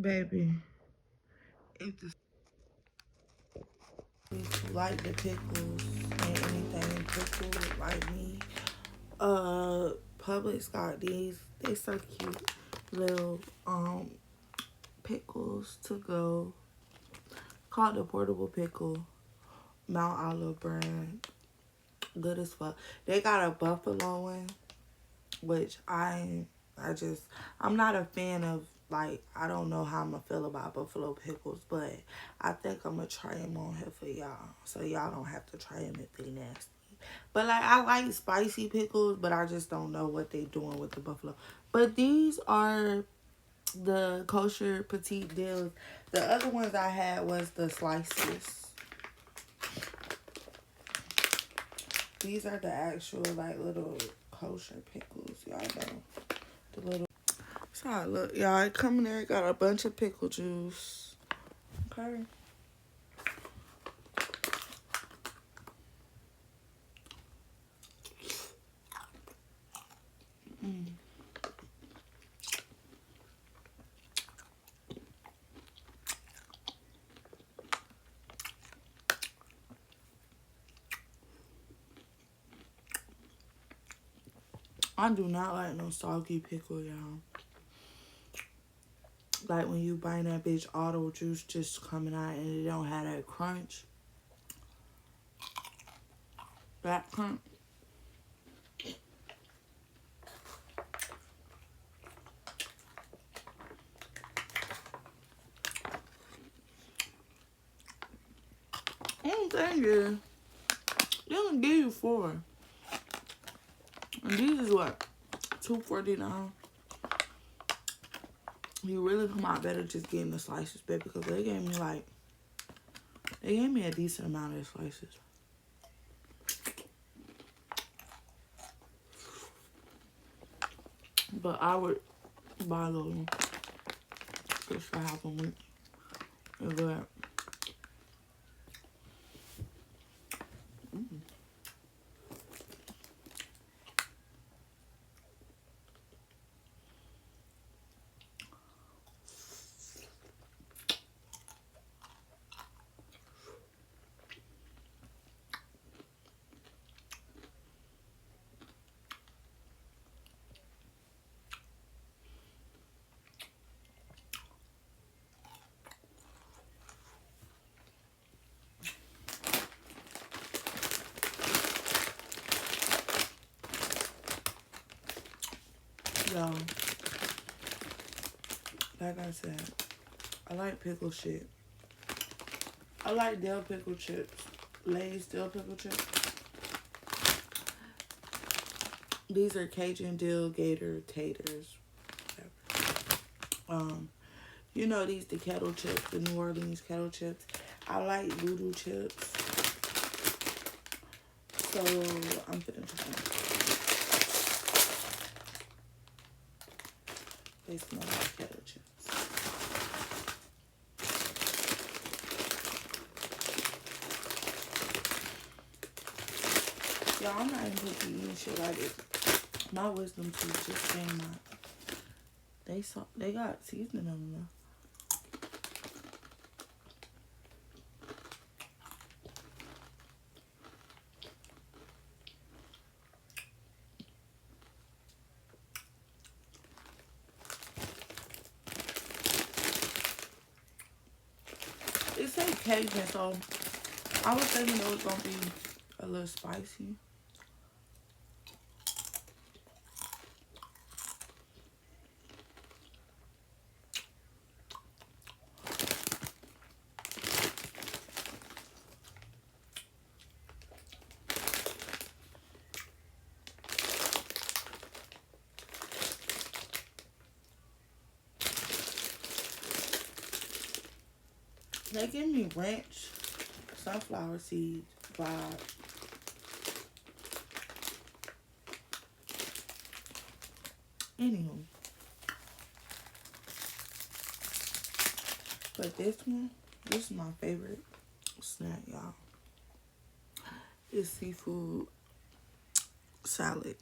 Baby, if you like the pickles and anything pickled like me, Publix got these. They so cute. Little pickles to go. Called the portable pickle. Mount Olive brand. Good as fuck. They got a buffalo one, which I'm not a fan of. Like, I don't know how I'm gonna feel about buffalo pickles, but I think I'm gonna try them on here for y'all, so y'all don't have to try them if they nasty. But like, I like spicy pickles, but I just don't know what they doing with the buffalo. But these are the kosher petite deals. The other ones I had was the slices. These are the actual like little kosher pickles, y'all know. The little. So look, y'all, it come in there, got a bunch of pickle juice. Okay. I do not like no soggy pickle, y'all. Like when you bite that bitch, all the juice just coming out and it don't have that crunch. That crunch. Only thing is, they gonna give you 4. And these is what? $2.49. You really come out better just getting the slices, baby, because they gave me a decent amount of slices. But I would buy those just for half a week. They're good. Y'all, like I said, I like pickle shit. I like dill pickle chips. Lay's dill pickle chips. These are Cajun dill gator taters. You know these the kettle chips, the New Orleans kettle chips. I like voodoo chips. So I'm finna try them. They smell like kettle chips. Y'all, I'm not even picky eating shit like this. My wisdom tooth just came out. They got seasoning on them. It said Cajun, so I was thinking it was gonna be a little spicy. They give me ranch, sunflower seeds, vibe. Anywho. But this is my favorite snack, y'all. It's seafood salad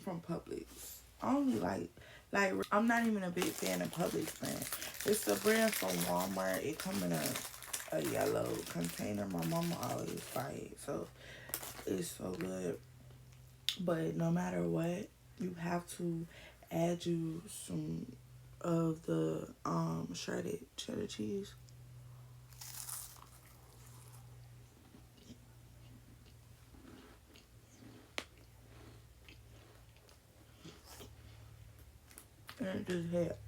from Publix. I only like Like, I'm not even a big fan of Publix brand. It's the brand from Walmart. It come in a yellow container. My mama always buy it, so it's so good. But no matter what, you have to add you some of the shredded cheddar cheese. And it just hit.